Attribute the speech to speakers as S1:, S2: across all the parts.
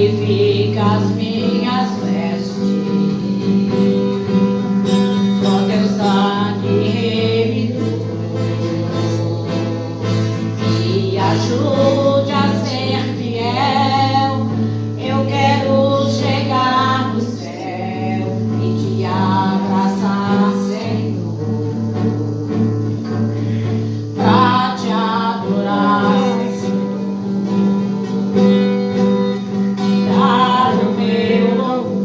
S1: purifica as minhas vestes, com teu sangue remidor, me ajude a ser fiel. Eu quero chegar no céu e te abraçar, Senhor, pra te adorar, dar o meu louvor.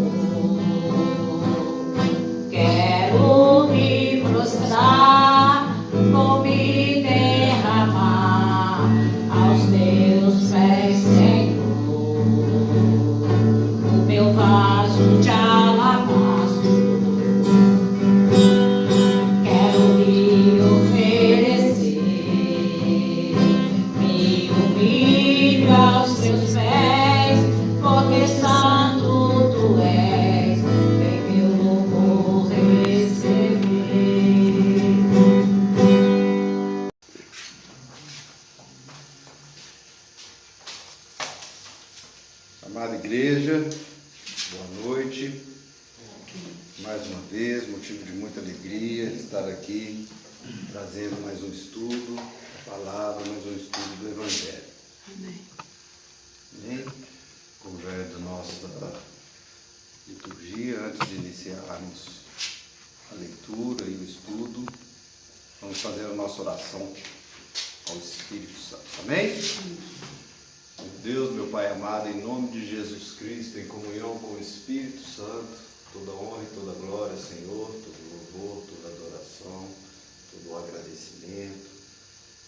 S1: Quero me prostrar, vou me derramar aos teus pés, Senhor. O meu vaso de alabastro, quero me oferecer, me humilho aos teus pés, porque santo tu és, vem meu louvor receber.
S2: Amada igreja, boa noite. Mais uma vez, motivo de muita alegria estar aqui, trazendo mais um estudo, a palavra, mais um estudo do Evangelho. Amém? Como já é da nossa liturgia, antes de iniciarmos a leitura e o estudo, vamos fazer a nossa oração ao Espírito Santo. Amém? Meu Deus, meu Pai amado, em nome de Jesus Cristo, em comunhão com o Espírito Santo, toda honra e toda glória, Senhor, todo louvor, toda adoração, todo o agradecimento.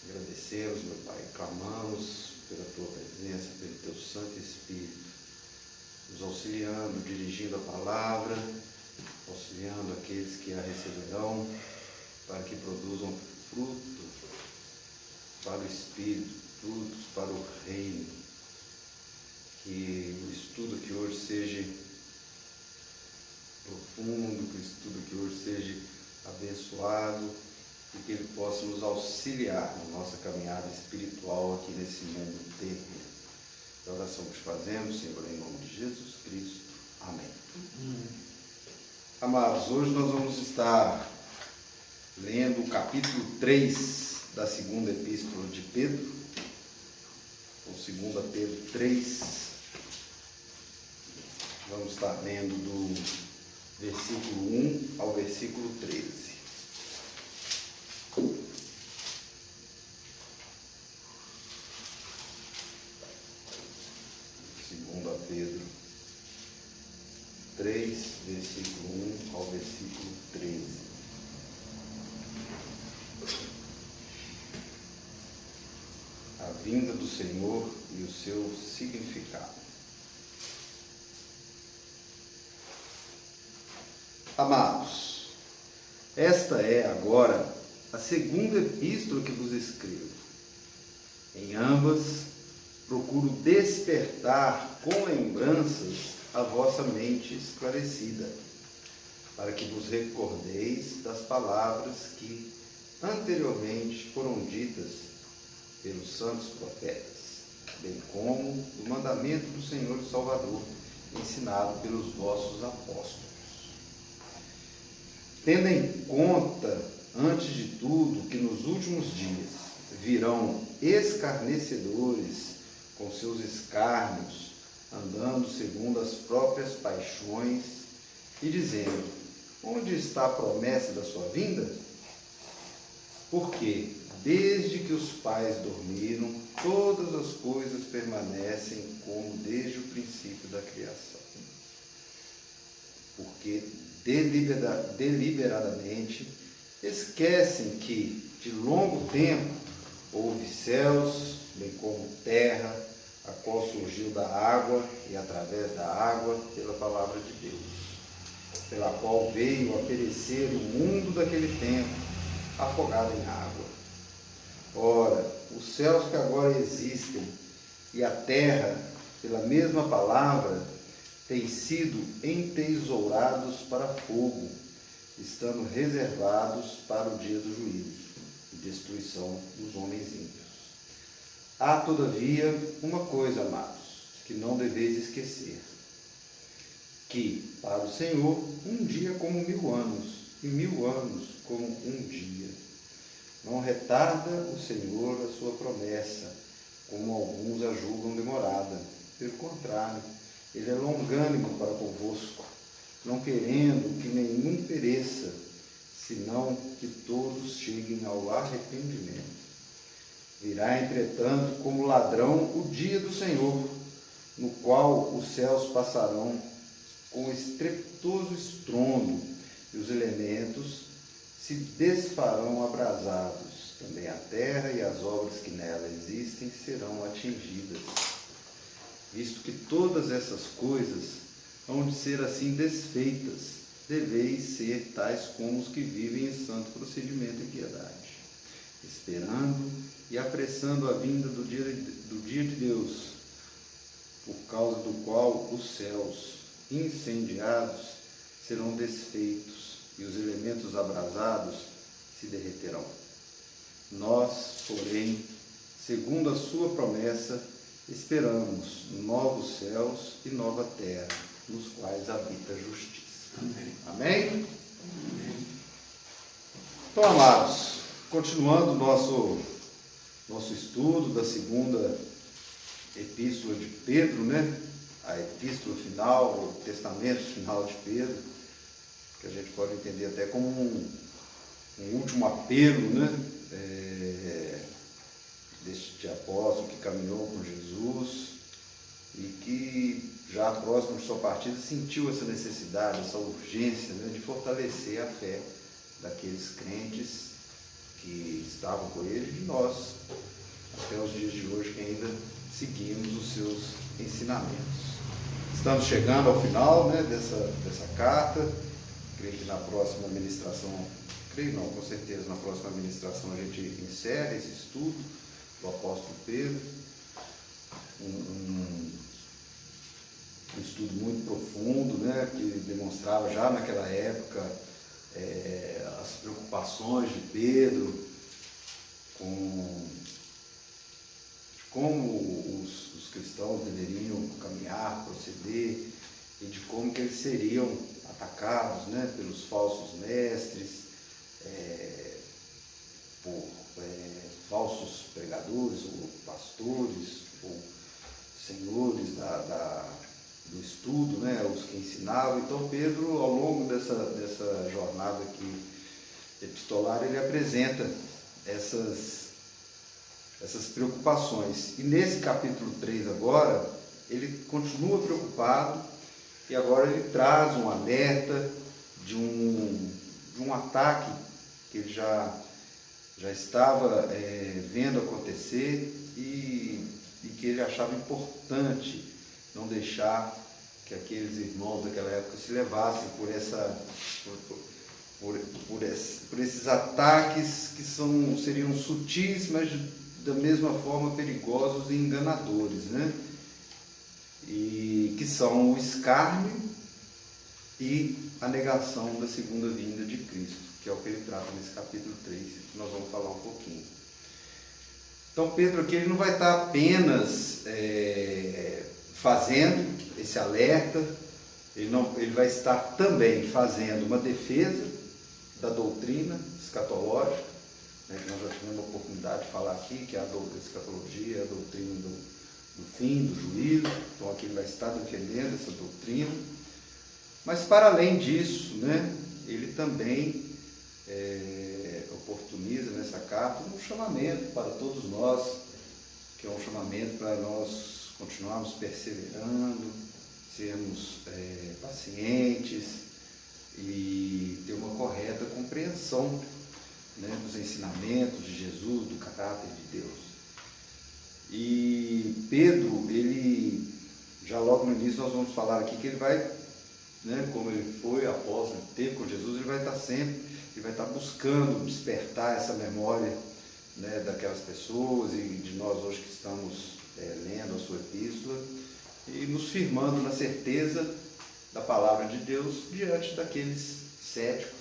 S2: Agradecemos, meu Pai, clamamos pela Tua presença, pelo Teu Santo Espírito, nos auxiliando, dirigindo a palavra, auxiliando aqueles que a receberão, para que produzam fruto para o Espírito, frutos para o reino. Que o estudo que hoje seja profundo, que o estudo que hoje seja abençoado e que ele possa nos auxiliar na nossa caminhada espiritual aqui nesse mundo terreno. A oração que fazemos, Senhor, em nome de Jesus Cristo. Amém. Amados, hoje nós vamos estar lendo o capítulo 3 da segunda epístola de Pedro, ou 2 Pedro 3. Vamos estar lendo do versículo 1 ao versículo 13. 2 Pedro 3, versículo 1 ao versículo 13. A vinda do Senhor e o seu significado. Amados, esta é agora a segunda epístola que vos escrevo. Em ambas, procuro despertar com lembranças a vossa mente esclarecida, para que vos recordeis das palavras que anteriormente foram ditas pelos santos profetas, bem como do mandamento do Senhor e Salvador, ensinado pelos vossos apóstolos. Tendo em conta, antes de tudo, que nos últimos dias virão escarnecedores com seus escárnios, andando segundo as próprias paixões e dizendo: onde está a promessa da sua vinda? Porque, desde que os pais dormiram, todas as coisas permanecem como desde o princípio da criação. Porque deliberadamente esquecem que de longo tempo houve céus, bem como terra, a qual surgiu da água e através da água pela palavra de Deus, pela qual veio a perecer o mundo daquele tempo, afogado em água. Ora, os céus que agora existem e a terra, pela mesma palavra, têm sido entesourados para fogo, estando reservados para o dia do juízo e destruição dos homens ímpios. Há, todavia, uma coisa, amados, que não deveis esquecer, que para o Senhor um dia é como 1000 anos, e 1000 anos como um dia. Não retarda o Senhor a sua promessa, como alguns a julgam demorada. Pelo contrário, ele é longânimo para convosco, não querendo que nenhum pereça, senão que todos cheguem ao arrependimento. Virá, entretanto, como ladrão o dia do Senhor, no qual os céus passarão com estrepitoso estrondo, e os elementos se desfarão abrasados. Também a terra e as obras que nela existem serão atingidas. Visto que todas essas coisas hão de ser assim desfeitas, deveis ser tais como os que vivem em santo procedimento e piedade, esperando e apressando a vinda do dia de Deus, por causa do qual os céus incendiados serão desfeitos e os elementos abrasados se derreterão. Nós, porém, segundo a sua promessa, esperamos novos céus e nova terra, nos quais habita a justiça.
S3: Amém.
S2: Amém?
S3: Amém.
S2: Então, amados, continuando nosso estudo da segunda epístola de Pedro, né? A epístola final, o testamento final de Pedro, que a gente pode entender até como um último apelo, né? Deste apóstolo que caminhou com Jesus e que já próximo de sua partida sentiu essa necessidade, essa urgência, né, de fortalecer a fé daqueles crentes que estavam com ele e de nós, até os dias de hoje, que ainda seguimos os seus ensinamentos. Estamos chegando ao final, né, dessa carta. Creio que na próxima ministração, com certeza na próxima ministração a gente encerra esse estudo do apóstolo Pedro, um estudo muito profundo, né, que demonstrava já naquela época as preocupações de Pedro com como os cristãos deveriam caminhar, proceder, e de como que eles seriam atacados, né, pelos falsos mestres, por falsos pregadores, ou pastores, ou senhores do estudo, né, os que ensinavam. Então Pedro, ao longo dessa jornada aqui epistolar, ele apresenta essas preocupações. E nesse capítulo 3 agora, ele continua preocupado, e agora ele traz um alerta de um ataque que ele já estava vendo acontecer e que ele achava importante não deixar que aqueles irmãos daquela época se levassem por esses ataques que seriam sutis, mas da mesma forma perigosos e enganadores, né? E que são o escárnio e a negação da segunda vinda de Cristo, que é o que ele trata nesse capítulo 3, que nós vamos falar um pouquinho. Então Pedro aqui ele não vai estar apenas fazendo esse alerta, ele vai estar também fazendo uma defesa da doutrina escatológica, né, que nós já tivemos a oportunidade de falar aqui, que é a escatologia, a doutrina do fim, do juízo. Então aqui ele vai estar defendendo essa doutrina. Mas para além disso, né, ele também oportuniza nessa carta um chamamento para todos nós, que é um chamamento para nós continuarmos perseverando, sermos pacientes e ter uma correta compreensão, né, dos ensinamentos de Jesus, do caráter de Deus. E Pedro, ele, já logo no início nós vamos falar aqui que ele vai, né, como ele foi apóstolo, teve com Jesus, ele vai estar buscando despertar essa memória, né, daquelas pessoas e de nós hoje que estamos lendo a sua epístola e nos firmando na certeza da palavra de Deus diante daqueles céticos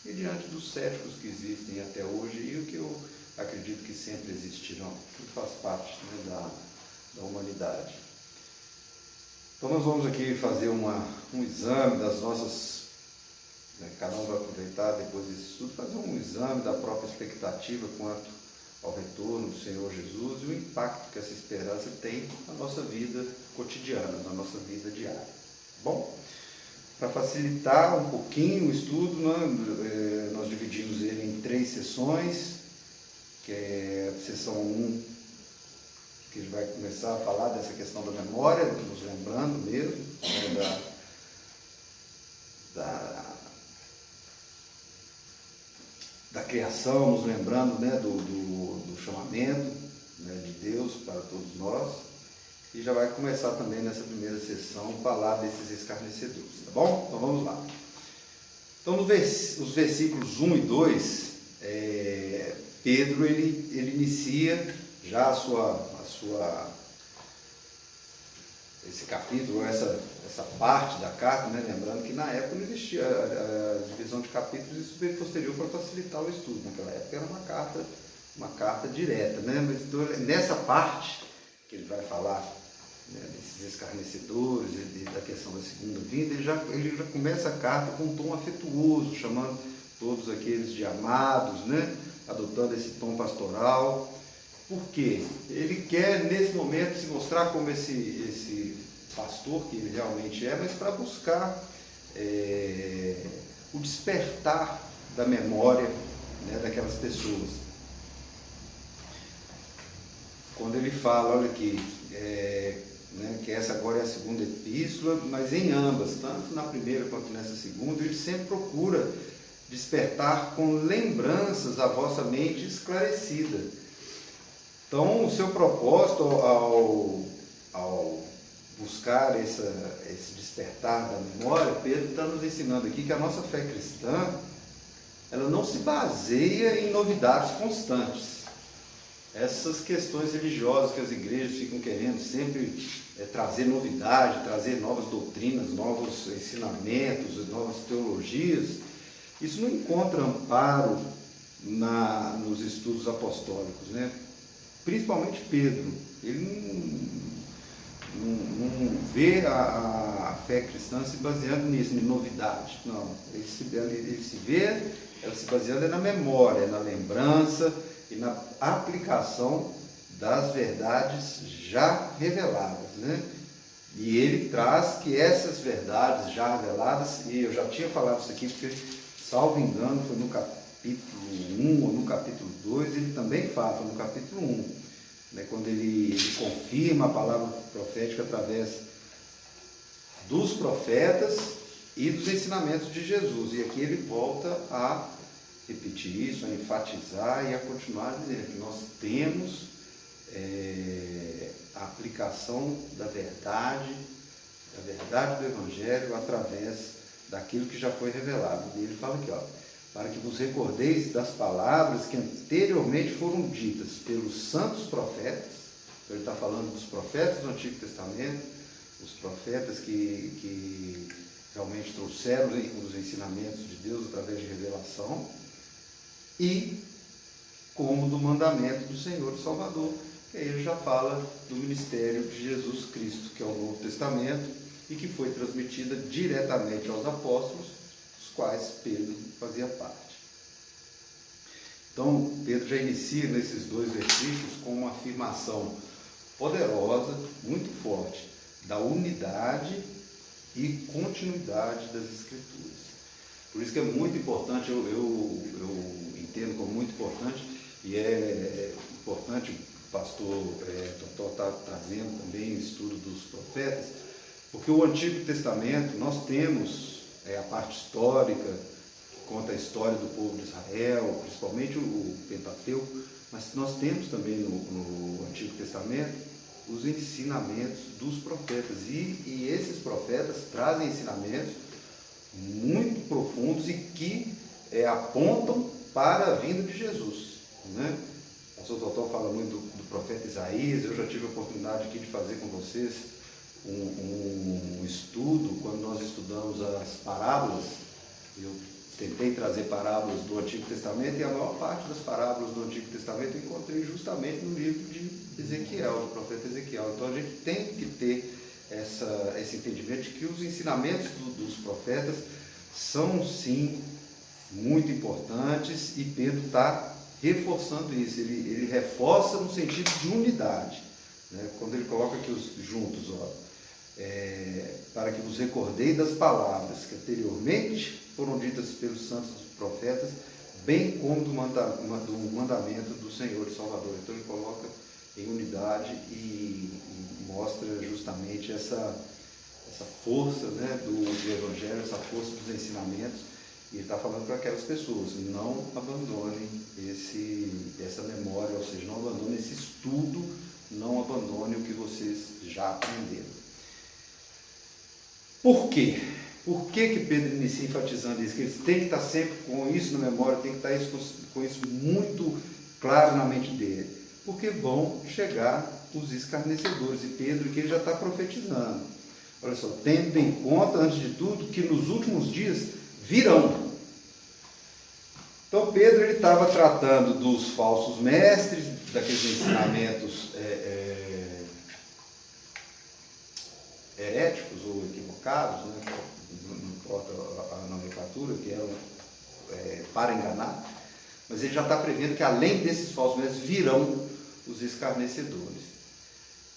S2: e diante dos céticos que existem até hoje e o que eu acredito que sempre existirão. Tudo faz parte, né, da humanidade. Então nós vamos aqui fazer um exame das nossas, cada um vai aproveitar depois desse estudo, fazer um exame da própria expectativa quanto ao retorno do Senhor Jesus e o impacto que essa esperança tem na nossa vida cotidiana, na nossa vida diária. Bom, para facilitar um pouquinho o estudo, nós dividimos ele em 3 sessões, que é a sessão 1, que ele vai começar a falar dessa questão da memória, nos lembrando mesmo, da criação, nos lembrando, do chamamento, de Deus para todos nós. E já vai começar também nessa primeira sessão a falar desses escarnecedores, tá bom? Então vamos lá. Então nos versículos 1 e 2, Pedro ele inicia já esse capítulo, essa parte da carta, lembrando que na época não existia a divisão de capítulos, isso veio posterior para facilitar o estudo. Naquela época era uma carta direta, mas então, nessa parte que ele vai falar desses escarnecedores e da questão da segunda vinda, ele já começa a carta com um tom afetuoso, chamando todos aqueles de amados, adotando esse tom pastoral. Por quê? Ele quer, nesse momento, se mostrar como esse pastor que ele realmente é, mas para buscar o despertar da memória daquelas pessoas. Quando ele fala, olha aqui, que essa agora é a segunda epístola, mas em ambas, tanto na primeira quanto nessa segunda, ele sempre procura despertar com lembranças a vossa mente esclarecida. Então, o seu propósito ao buscar esse despertar da memória, Pedro está nos ensinando aqui que a nossa fé cristã, ela não se baseia em novidades constantes. Essas questões religiosas que as igrejas ficam querendo sempre trazer novidade, trazer novas doutrinas, novos ensinamentos, novas teologias, isso não encontra amparo nos estudos apostólicos, Principalmente Pedro, ele não vê a fé cristã se baseando nisso, em novidade. Não, ela se baseando na memória, na lembrança e na aplicação das verdades já reveladas. E ele traz que essas verdades já reveladas, e eu já tinha falado isso aqui, porque, salvo engano, foi no capítulo 1 ou no capítulo 2, ele também fala, no capítulo 1, quando ele confirma a palavra profética através dos profetas e dos ensinamentos de Jesus. E aqui ele volta a repetir isso, a enfatizar e a continuar dizendo que nós temos a aplicação da verdade do Evangelho através daquilo que já foi revelado. E ele fala aqui, para que vos recordeis das palavras que anteriormente foram ditas pelos santos profetas. Então ele está falando dos profetas do Antigo Testamento, os profetas que realmente trouxeram os ensinamentos de Deus através de revelação, e como do mandamento do Senhor e Salvador. E aí ele já fala do ministério de Jesus Cristo, que é o Novo Testamento, e que foi transmitida diretamente aos apóstolos, dos quais Pedro fazia parte. Então, Pedro já inicia nesses 2 versículos com uma afirmação poderosa, muito forte, da unidade e continuidade das Escrituras. Por isso que é muito importante, eu entendo como muito importante, e é importante o pastor Totó está trazendo também o estudo dos profetas, porque o Antigo Testamento, nós temos a parte histórica, que conta a história do povo de Israel, principalmente o Pentateuco, mas nós temos também no Antigo Testamento os ensinamentos dos profetas, e esses profetas trazem ensinamentos muito profundos e que apontam para a vinda de Jesus. O pastor Totó fala muito do profeta Isaías. Eu já tive a oportunidade aqui de fazer com vocês um estudo, quando nós estudamos as parábolas. Eu tentei trazer parábolas do Antigo Testamento, e a maior parte das parábolas do Antigo Testamento eu encontrei justamente no livro de Ezequiel, do profeta Ezequiel. Então a gente tem que ter esse entendimento de que os ensinamentos dos profetas são, sim, muito importantes, e Pedro está reforçando isso. Ele reforça no sentido de unidade, né? Quando ele coloca aqui os juntos, para que vos recordei das palavras que anteriormente foram ditas pelos santos profetas, bem como do mandamento do Senhor e Salvador. Então ele coloca em unidade e mostra justamente essa força, né, do Evangelho, essa força dos ensinamentos, e ele está falando para aquelas pessoas: não abandonem essa memória, ou seja, não abandonem esse estudo, não abandonem o que vocês já aprenderam. Por quê? Por que Pedro inicia enfatizando isso? Que eles têm que estar sempre com isso na memória, tem que estar com isso muito claro na mente dele. Porque vão chegar os escarnecedores, e Pedro que ele já está profetizando. Olha só, tendo em conta, antes de tudo, que nos últimos dias virão. Então Pedro ele estava tratando dos falsos mestres, daqueles ensinamentos heréticos ou equivocados, né? Não importa a nomenclatura, que eram para enganar, mas ele já está prevendo que além desses falsos mestres virão os escarnecedores.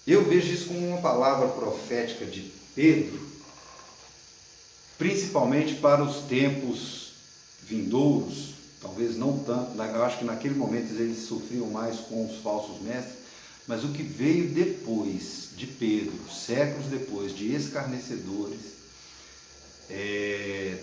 S2: Eu vejo isso como uma palavra profética de Pedro, principalmente para os tempos vindouros. Talvez não tanto, eu acho que naquele momento eles sofriam mais com os falsos mestres, mas o que veio depois de Pedro, séculos depois, de escarnecedores,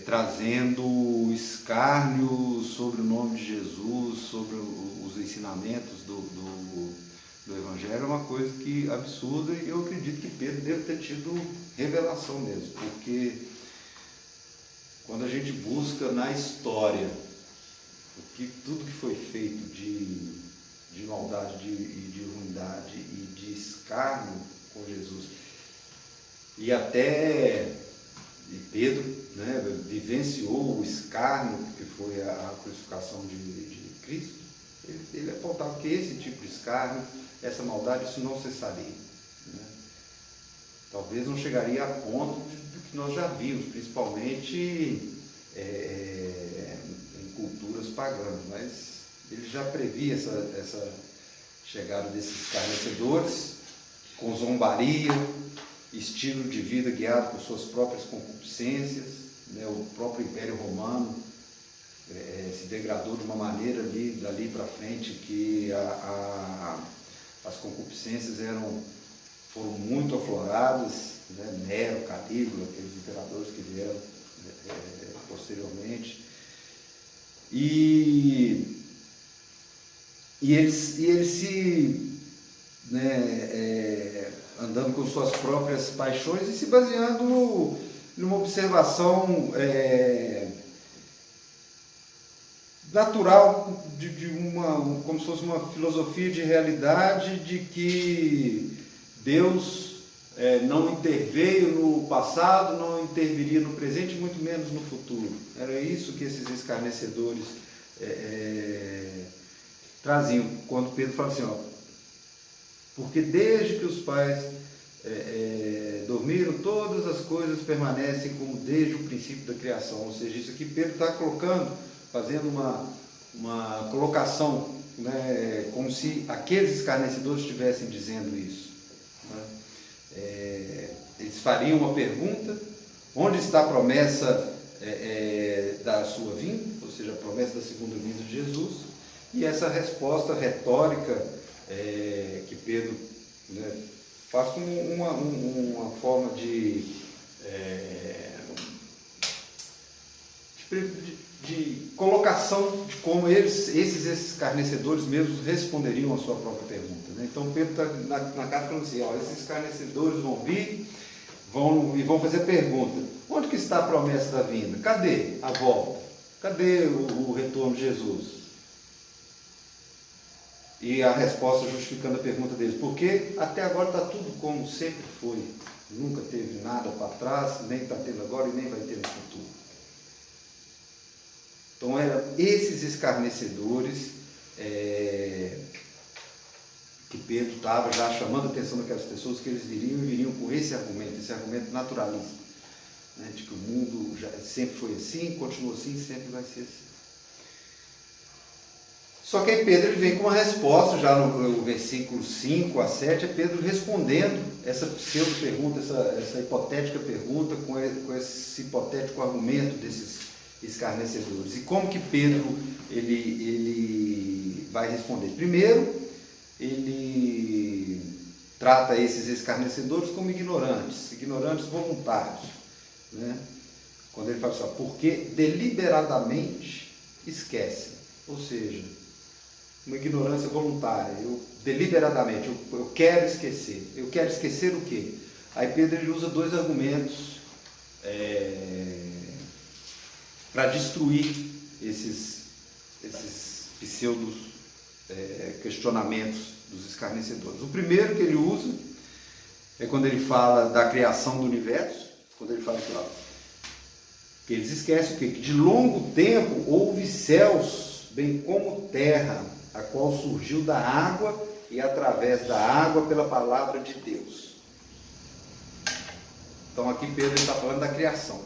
S2: trazendo escárnio sobre o nome de Jesus, sobre os ensinamentos do Evangelho, é uma coisa que absurda, e eu acredito que Pedro deve ter tido revelação mesmo, porque quando a gente busca na história tudo que foi feito de maldade e de ruindade e de escárnio com Jesus, e até Pedro, né, vivenciou o escárnio que foi a crucificação de Cristo, ele apontava que esse tipo de escárnio, essa maldade, isso não cessaria, né? Talvez não chegaria a ponto do que nós já vimos, principalmente em culturas pagãs, mas ele já previa essa chegada desses escarnecedores, com zombaria, estilo de vida guiado por suas próprias concupiscências, né? O próprio Império Romano se degradou de uma maneira dali para frente, que as concupiscências foram muito afloradas, né? Nero, Calígula, aqueles imperadores que vieram posteriormente, e eles se, andando com suas próprias paixões e se baseando numa observação natural, como se fosse uma filosofia de realidade, de que Deus não interveio no passado, não interviria no presente, muito menos no futuro. Era isso que esses escarnecedores traziam, quando Pedro fala assim, porque desde que os pais dormiram, todas as coisas permanecem como desde o princípio da criação. Ou seja, isso aqui Pedro está fazendo uma colocação, né, como se aqueles escarnecedores estivessem dizendo isso, né? Eles fariam uma pergunta: onde está a promessa da sua vinda, ou seja, a promessa da segunda vinda de Jesus? E essa resposta retórica que Pedro, né, faz como uma forma de colocação de como esses escarnecedores mesmos responderiam a sua própria pergunta, né? Então Pedro está na carta falando assim: esses escarnecedores vão vir e vão fazer pergunta: onde que está a promessa da vinda? Cadê a volta? Cadê o retorno de Jesus? E a resposta justificando a pergunta deles: porque até agora está tudo como sempre foi, nunca teve nada para trás, nem está tendo agora e nem vai ter no futuro. Então eram esses escarnecedores que Pedro estava já chamando a atenção daquelas pessoas que eles viriam com esse argumento naturalista, né, de que o mundo já sempre foi assim, continua assim, sempre vai ser assim. Só que aí Pedro ele vem com uma resposta, já no versículo 5 a 7, é Pedro respondendo essa pseudo-pergunta, essa hipotética pergunta, com esse hipotético argumento desses escarnecedores. E como que Pedro ele vai responder? Primeiro, ele trata esses escarnecedores como ignorantes voluntários, né? Quando ele fala assim, porque deliberadamente esquecem, ou seja, uma ignorância voluntária, deliberadamente, eu quero esquecer o quê? Aí Pedro ele usa dois argumentos para destruir esses pseudos questionamentos dos escarnecedores. O primeiro que ele usa é quando ele fala da criação do universo, quando ele fala que eles esquecem o quê? Que de longo tempo houve céus, bem como terra, a qual surgiu da água e através da água pela palavra de Deus. Então aqui Pedro está falando da criação.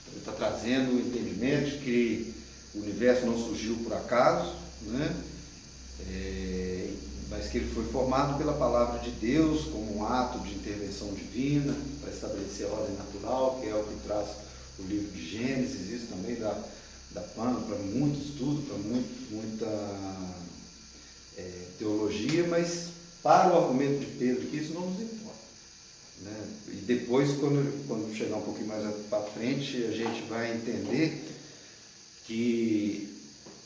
S2: Ele está trazendo o entendimento de que o universo não surgiu por acaso, né? Mas que ele foi formado pela palavra de Deus como um ato de intervenção divina para estabelecer a ordem natural, que é o que traz o livro de Gênesis. Isso também dá pano para muito estudo, para muita teologia, mas para o argumento de Pedro aqui isso não nos importa, né? E depois, quando chegar um pouquinho mais para frente, a gente vai entender que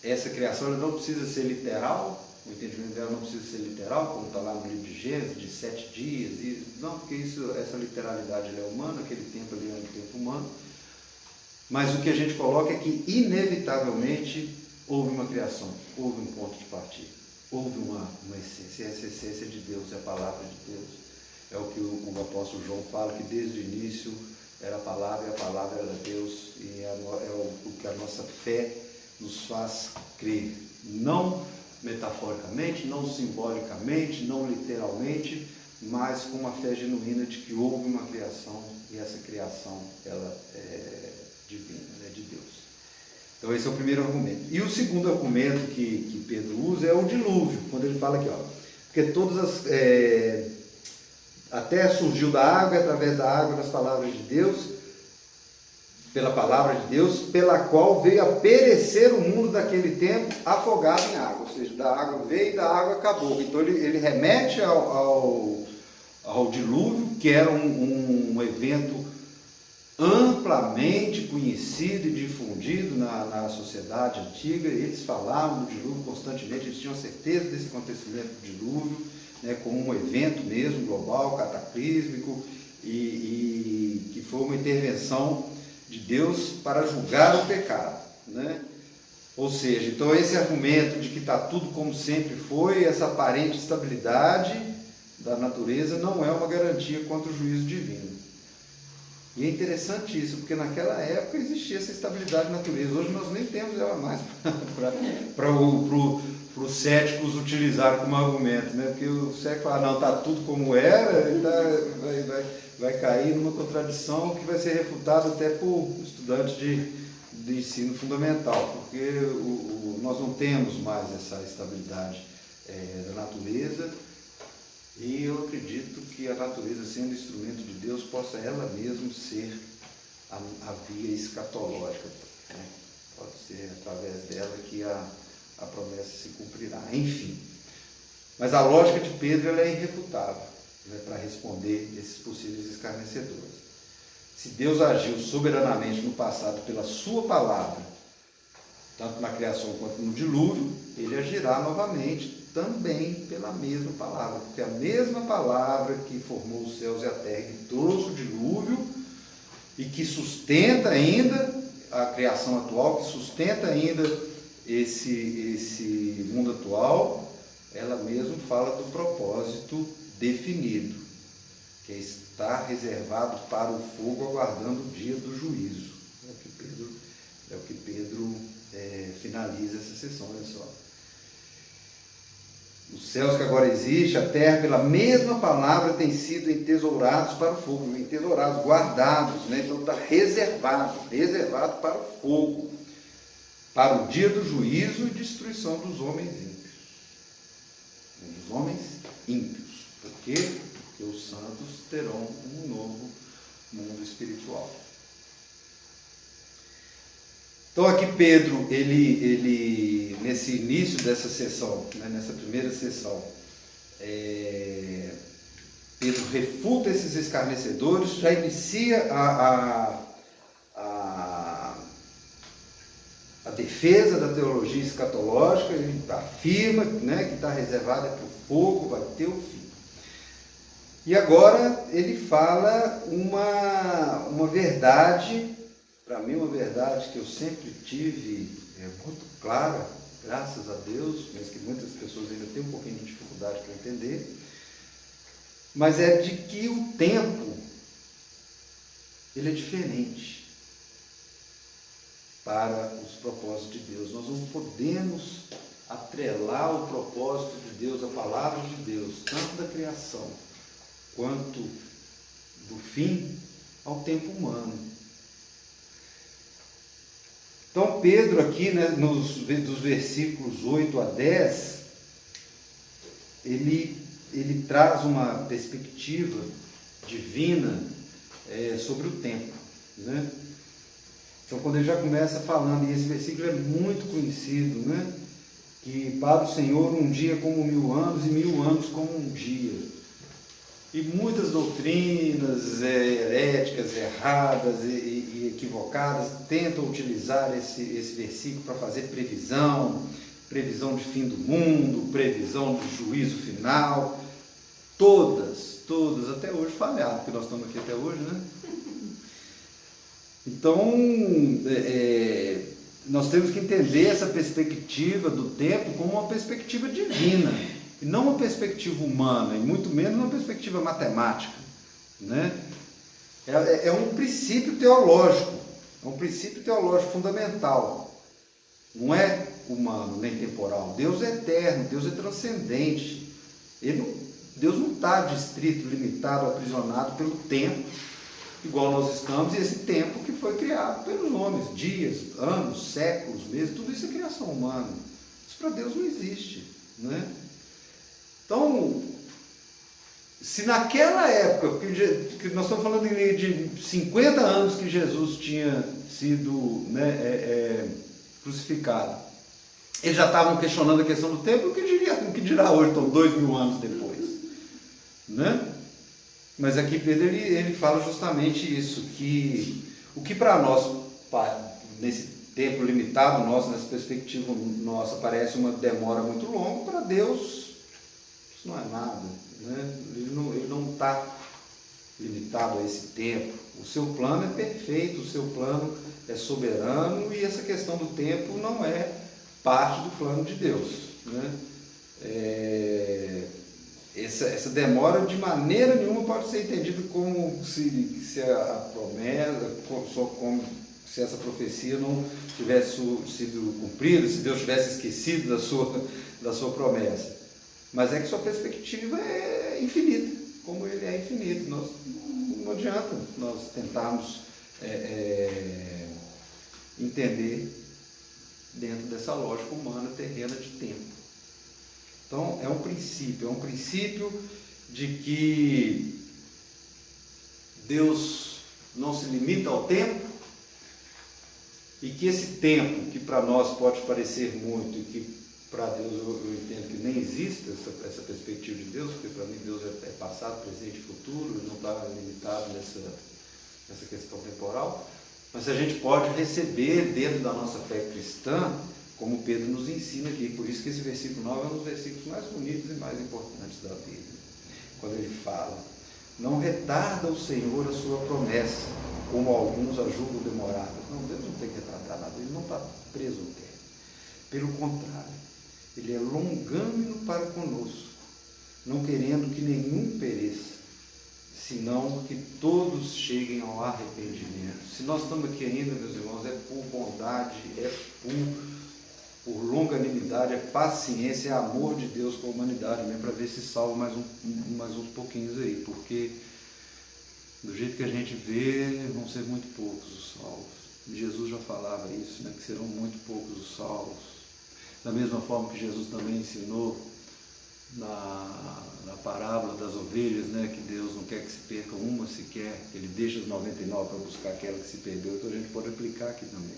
S2: essa criação ela não precisa ser literal, o entendimento dela não precisa ser literal, como está lá no livro de Gênesis, de 7 dias, não, porque essa literalidade é humana, aquele tempo ali é um tempo humano, mas o que a gente coloca é que inevitavelmente houve uma criação, houve um ponto de partida, houve uma essência, e essa essência de Deus é a palavra de Deus, é o que o apóstolo João fala, que desde o início era a palavra, e a palavra era Deus, e é o que a nossa fé nos faz crer, não metaforicamente, não simbolicamente, não literalmente, mas com uma fé genuína de que houve uma criação, e essa criação ela é divina, é de Deus. Então esse é o primeiro argumento. E o segundo argumento que Pedro usa é o dilúvio, quando ele fala aqui, porque até surgiu da água, através da água, das palavras de Deus, pela palavra de Deus, pela qual veio a perecer o mundo daquele tempo, afogado em água, ou seja, da água veio e da água acabou. Então ele remete ao dilúvio, que era um evento amplamente conhecido e difundido na sociedade antiga. Eles falavam do dilúvio constantemente, eles tinham certeza desse acontecimento do dilúvio, né, como um evento mesmo, global, cataclísmico, e que foi uma intervenção de Deus para julgar o pecado, né? Ou seja, então esse argumento de que está tudo como sempre foi, essa aparente estabilidade da natureza não é uma garantia contra o juízo divino. E é interessante isso, porque naquela época existia essa estabilidade da natureza, hoje nós nem temos ela mais para os céticos utilizarem como argumento, né? Porque o cético fala, não, está tudo como era, vai cair numa contradição que vai ser refutada até por estudantes de ensino fundamental, porque nós não temos mais essa estabilidade da natureza, e eu acredito que a natureza, sendo instrumento de Deus, possa ela mesma ser a via escatológica, né? Pode ser através dela que a promessa se cumprirá, enfim. Mas a lógica de Pedro ela é irrefutável, né, para responder esses possíveis escarnecedores. Se Deus agiu soberanamente no passado pela sua palavra, tanto na criação quanto no dilúvio, ele agirá novamente também pela mesma palavra, porque a mesma palavra que formou os céus e a terra, que trouxe o dilúvio e que sustenta ainda a criação atual, que sustenta ainda esse mundo atual, ela mesma fala do propósito definido, que é estar reservado para o fogo, aguardando o dia do juízo. É o que Pedro finaliza essa sessão, olha só. Os céus que agora existem, a terra, pela mesma palavra, têm sido entesourados para o fogo, entesourados, guardados, né? Então está reservado para o fogo, para o dia do juízo e destruição dos homens ímpios. Dos homens ímpios. Por quê? Porque os santos terão um novo mundo espiritual. Então aqui Pedro, ele nesse início dessa sessão, né, nessa primeira sessão, Pedro refuta esses escarnecedores, já inicia a defesa da teologia escatológica, ele afirma, né, que está reservada para o fogo, vai ter o fim. E agora ele fala uma verdade, para mim uma verdade que eu sempre tive muito clara, graças a Deus, mas que muitas pessoas ainda têm um pouquinho de dificuldade para entender, mas é de que o tempo, ele é diferente para os propósitos de Deus. Nós não podemos atrelar o propósito de Deus, a palavra de Deus, tanto da criação quanto do fim, ao tempo humano. Então Pedro aqui, né, dos versículos 8 a 10, ele traz uma perspectiva divina sobre o tempo, né? Então quando ele já começa falando, e esse versículo é muito conhecido, né? Que para o Senhor um dia como 1000 anos e 1000 anos como um dia. E muitas doutrinas heréticas, erradas e equivocadas tentam utilizar esse versículo para fazer previsão de fim do mundo, previsão do juízo final. Todas, até hoje falharam, porque nós estamos aqui até hoje, né? Então, nós temos que entender essa perspectiva do tempo como uma perspectiva divina. E não uma perspectiva humana, e muito menos uma perspectiva matemática, né? É um princípio teológico, fundamental. Não é humano nem temporal. Deus é eterno, Deus é transcendente. Deus não está distrito, limitado, aprisionado pelo tempo, igual nós estamos, e esse tempo que foi criado pelos homens, dias, anos, séculos, meses, tudo isso é criação humana. Isso para Deus não existe, né? Então, se naquela época, que nós estamos falando de 50 anos que Jesus tinha sido, né, crucificado, eles já estavam questionando a questão do tempo, o que dirá hoje, então, 2000 anos depois, né? Mas aqui Pedro ele fala justamente isso, que o que para nós, nesse tempo limitado nosso, nessa perspectiva nossa, parece uma demora muito longa, para Deus isso não é nada, né? Ele não está limitado a esse tempo. O seu plano é perfeito, o seu plano é soberano, e essa questão do tempo não é parte do plano de Deus, né? Essa demora de maneira nenhuma pode ser entendida como se a promessa, como se essa profecia não tivesse sido cumprida, se Deus tivesse esquecido da sua promessa. Mas é que sua perspectiva é infinita, como ele é infinito. Não adianta nós tentarmos entender dentro dessa lógica humana terrena de tempo. Então é um princípio de que Deus não se limita ao tempo, e que esse tempo, que para nós pode parecer muito, e que para Deus eu entendo que nem existe essa perspectiva de Deus, porque para mim Deus é passado, presente e futuro, não está limitado nessa questão temporal, mas a gente pode receber dentro da nossa fé cristã, como Pedro nos ensina aqui. Por isso que esse versículo 9 é um dos versículos mais bonitos e mais importantes da Bíblia, quando ele fala: não retarda o Senhor a sua promessa, como alguns a julgam demorada. Não, Deus não tem que retardar nada, ele não está preso ao tempo. Pelo contrário, ele é longânimo para conosco, não querendo que nenhum pereça, senão que todos cheguem ao arrependimento. Se nós estamos aqui ainda, meus irmãos, é por bondade, é por por longanimidade, é paciência, é amor de Deus com a humanidade, mesmo para ver se salva mais uns pouquinhos aí, porque do jeito que a gente vê, vão ser muito poucos os salvos. Jesus já falava isso, né, que serão muito poucos os salvos. Da mesma forma que Jesus também ensinou na parábola das ovelhas, né, que Deus não quer que se perca uma sequer, Ele deixa as 99 para buscar aquela que se perdeu. Então a gente pode aplicar aqui também.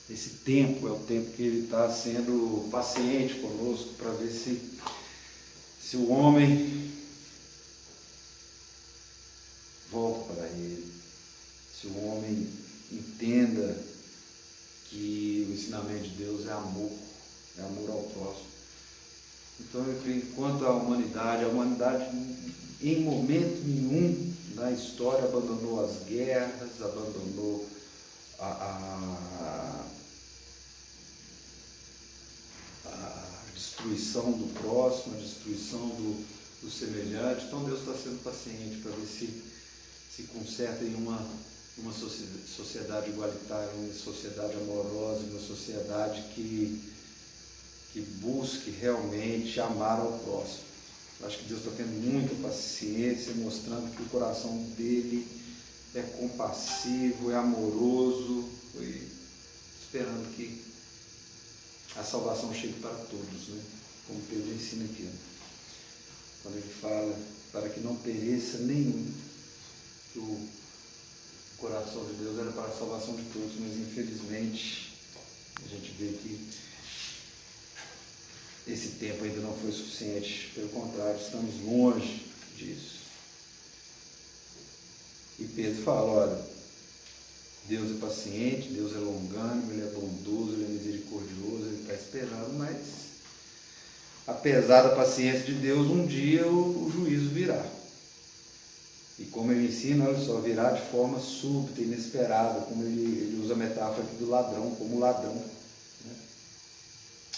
S2: Esse tempo é o tempo que Ele está sendo paciente conosco para ver se o homem volta para Ele, se o homem entenda que o ensinamento de Deus é amor ao próximo. Então eu creio que quanto à humanidade em momento nenhum na história abandonou as guerras, abandonou a destruição do próximo, a destruição do semelhante. Então Deus está sendo paciente para ver se conserta em uma sociedade igualitária, uma sociedade amorosa, uma sociedade que busque realmente amar ao próximo. Eu acho que Deus está tendo muita paciência, mostrando que o coração dele é compassivo, é amoroso, esperando que a salvação chegue para todos, né? Como Pedro ensina aqui, né? Quando ele fala para que não pereça nenhum, que o coração de Deus era para a salvação de todos, mas infelizmente a gente vê que esse tempo ainda não foi suficiente, pelo contrário, estamos longe disso. E Pedro fala, olha, Deus é paciente, Deus é longânimo, Ele é bondoso, Ele é misericordioso, Ele está esperando, mas apesar da paciência de Deus, um dia o juízo virá. E como ele ensina, olha só, virá de forma súbita, inesperada, como ele usa a metáfora aqui do ladrão, como ladrão. Né?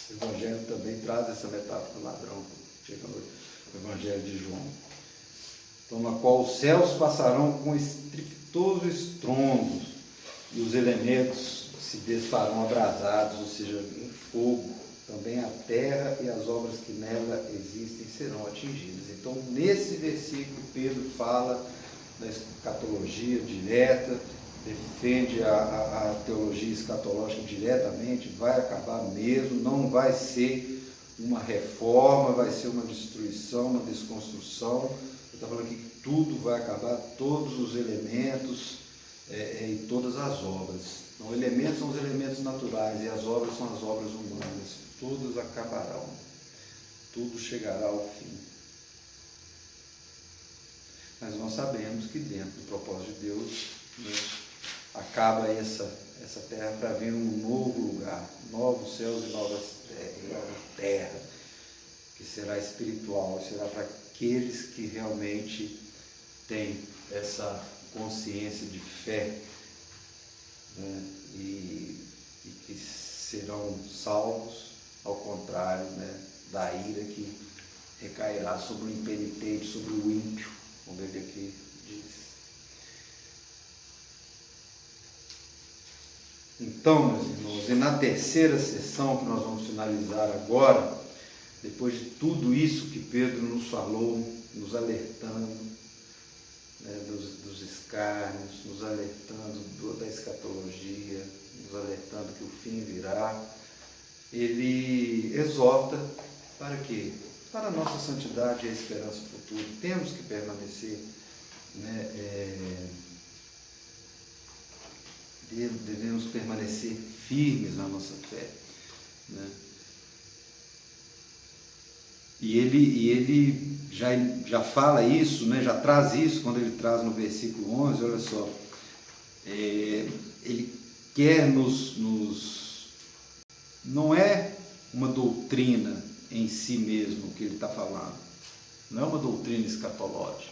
S2: O Evangelho também traz essa metáfora do ladrão, chega no Evangelho de João. Então, na qual os céus passarão com estrepitoso estrondo, e os elementos se desfarão abrasados, ou seja, em fogo. Também a terra e as obras que nela existem serão atingidas. Então, nesse versículo, Pedro fala da escatologia direta, defende a teologia escatológica diretamente, vai acabar mesmo, não vai ser uma reforma, vai ser uma destruição, uma desconstrução. Ele está falando que tudo vai acabar, todos os elementos e todas as obras. Então, elementos são os elementos naturais e as obras são as obras humanas. Todas acabarão, tudo chegará ao fim. Mas nós sabemos que dentro do propósito de Deus, né, acaba essa terra para vir um novo lugar, novos céus e nova terra, que será espiritual, será para aqueles que realmente têm essa consciência de fé, né, e que serão salvos, ao contrário, né, da ira que recairá sobre o impenitente, sobre o ímpio, como ele aqui diz. Então, meus irmãos, e na terceira sessão que nós vamos finalizar agora, depois de tudo isso que Pedro nos falou, nos alertando, né, dos escárnios, nos alertando da escatologia, nos alertando que o fim virá, ele exorta para quê? Para a nossa santidade e a esperança futura. Temos que permanecer, né, devemos permanecer firmes na nossa fé, né? E ele já fala isso, né, já traz isso, quando ele traz no versículo 11, olha só, ele quer não é uma doutrina em si mesmo que ele está falando, não é uma doutrina escatológica,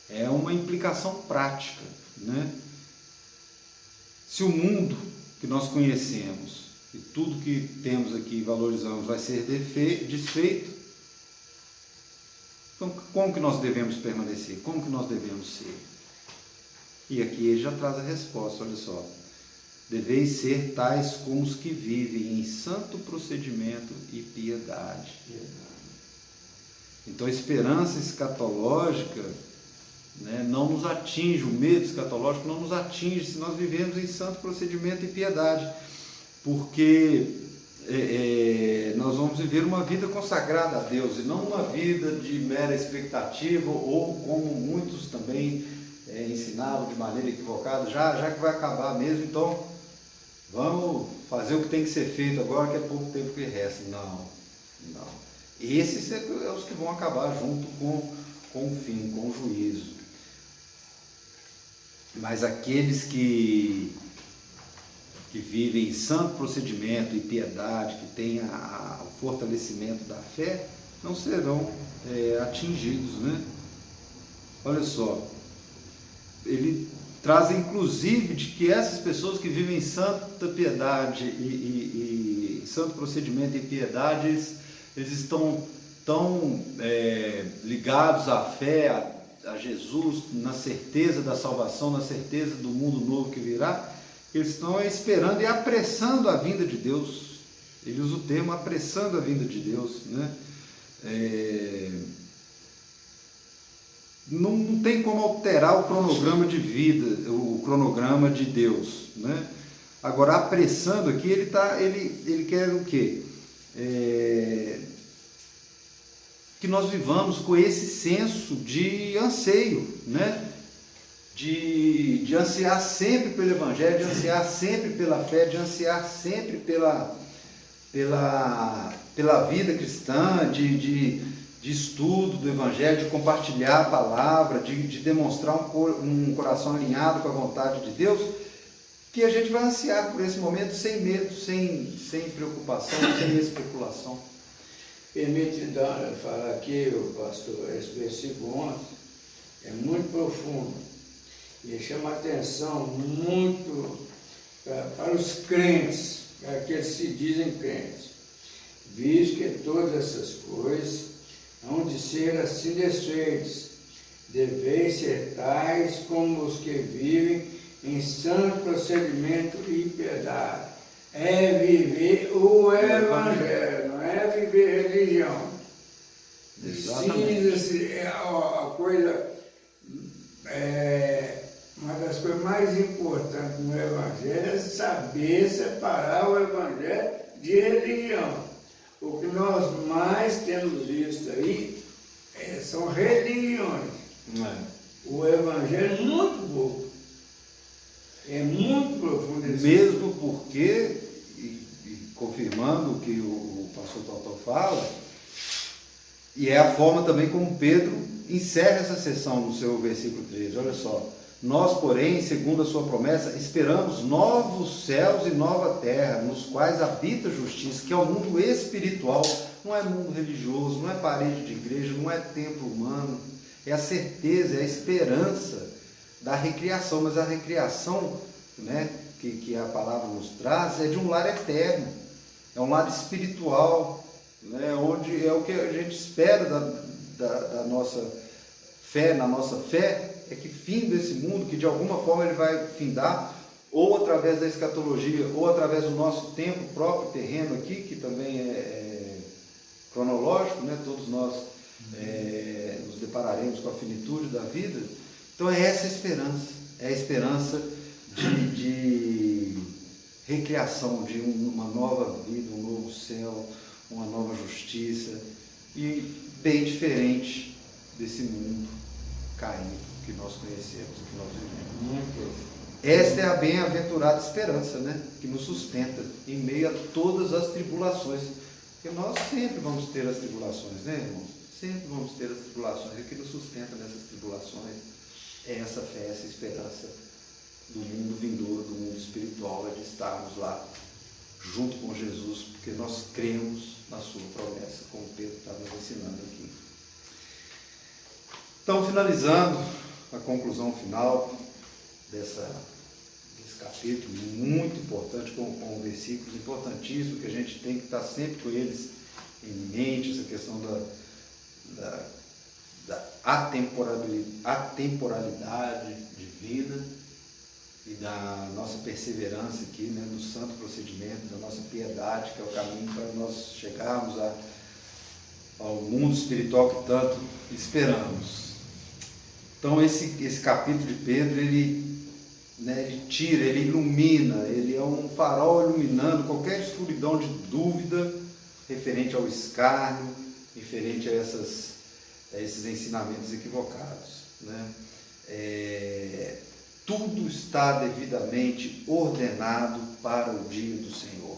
S2: é uma implicação prática, né? Se o mundo que nós conhecemos e tudo que temos aqui e valorizamos vai ser desfeito, então como que nós devemos permanecer? Como que nós devemos ser? E aqui ele já traz a resposta, olha só. deveis ser tais como os que vivem em santo procedimento e piedade. Então a esperança escatológica, né, não nos atinge, o medo escatológico não nos atinge se nós vivemos em santo procedimento e piedade, porque nós vamos viver uma vida consagrada a Deus e não uma vida de mera expectativa, ou como muitos também ensinavam de maneira equivocada, já que vai acabar mesmo, então vamos fazer o que tem que ser feito agora, que é pouco tempo que resta. Não. Esses é os que vão acabar junto com o fim, com o juízo. Mas aqueles que vivem em santo procedimento e piedade, que têm o fortalecimento da fé, não serão atingidos, né? Olha só, ele traz inclusive de que essas pessoas que vivem em santa piedade e santo procedimento e piedade, eles estão tão ligados à fé, a Jesus, na certeza da salvação, na certeza do mundo novo que virá, eles estão esperando e apressando a vinda de Deus. Ele usa o termo apressando a vinda de Deus, né? Não tem como alterar o cronograma de vida, o cronograma de Deus, né? Agora, apressando aqui, ele quer o quê? Que nós vivamos com esse senso de anseio, né? De ansiar sempre pelo Evangelho, de ansiar sempre pela fé, de ansiar sempre pela vida cristã, de estudo do Evangelho, de compartilhar a palavra, de demonstrar um coração alinhado com a vontade de Deus, que a gente vai ansiar por esse momento sem medo, sem preocupação, sem especulação.
S3: Permite falar aqui, pastor, esse versículo 11 é muito profundo e chama atenção muito para os crentes, para aqueles que se dizem crentes, visto que todas essas coisas hão de ser assim desfeitas, deveis ser tais como os que vivem em santo procedimento e piedade. É viver o Evangelho, não é viver religião. Precisa-se, a coisa, uma das coisas mais importantes no Evangelho é saber separar o Evangelho de religião. O que nós mais temos visto aí são religiões. O Evangelho é muito pouco. É muito profundo.
S2: Mesmo porque, e confirmando o que o pastor Totó fala, e é a forma também como Pedro encerra essa sessão no seu versículo 13. Olha só. Nós, porém, segundo a sua promessa, esperamos novos céus e nova terra, nos quais habita a justiça, que é o mundo espiritual, não é mundo religioso, não é parede de igreja, não é templo humano, é a certeza, é a esperança da recriação, mas a recriação, né, que a palavra nos traz, é de um lar eterno, é um lar espiritual, né, onde é o que a gente espera da nossa fé, na nossa fé, é que fim desse mundo, que de alguma forma ele vai findar, ou através da escatologia, ou através do nosso tempo próprio, terreno aqui, que também é cronológico, né, todos nós nos depararemos com a finitude da vida. Então é essa a esperança, é a esperança de recriação, de uma nova vida, um novo céu, uma nova justiça, e bem diferente desse mundo caído que nós conhecemos, que nós vivemos. Esta é a bem-aventurada esperança, né, que nos sustenta em meio a todas as tribulações, porque nós sempre vamos ter as tribulações, né, irmãos? Sempre vamos ter as tribulações, e o que nos sustenta nessas tribulações é essa fé, essa esperança do mundo vindouro, do mundo espiritual, é de estarmos lá junto com Jesus, porque nós cremos na sua promessa, como Pedro está nos ensinando aqui. Então, finalizando a conclusão final desse capítulo, muito importante, com versículos importantíssimos, que a gente tem que estar sempre com eles em mente, essa questão da atemporalidade divina, e da nossa perseverança aqui, né, do santo procedimento, da nossa piedade, que é o caminho para nós chegarmos ao mundo espiritual que tanto esperamos. Então esse capítulo de Pedro, ele tira, ele ilumina, ele é um farol iluminando qualquer escuridão de dúvida referente ao escárnio, referente a esses ensinamentos equivocados, né? Tudo está devidamente ordenado para o dia do Senhor.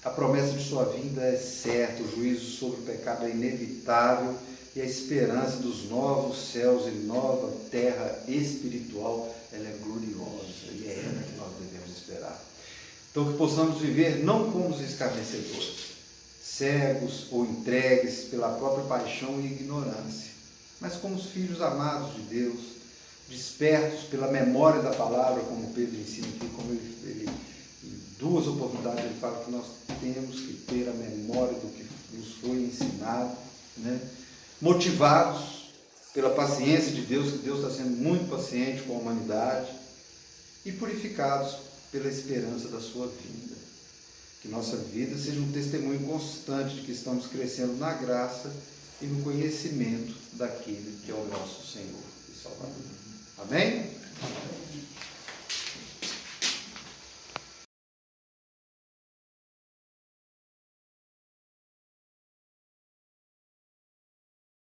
S2: A promessa de sua vinda é certa, o juízo sobre o pecado é inevitável e a esperança dos novos céus e nova terra espiritual, ela é gloriosa e é ela que nós devemos esperar. Então que possamos viver não como os escarnecedores, cegos ou entregues pela própria paixão e ignorância, mas como os filhos amados de Deus, despertos pela memória da palavra, como Pedro ensina aqui, como ele em duas oportunidades ele fala que nós temos que ter a memória do que nos foi ensinado, né? Motivados pela paciência de Deus, que Deus está sendo muito paciente com a humanidade, e purificados pela esperança da sua vinda. Que nossa vida seja um testemunho constante de que estamos crescendo na graça e no conhecimento daquele que é o nosso Senhor e Salvador. Amém?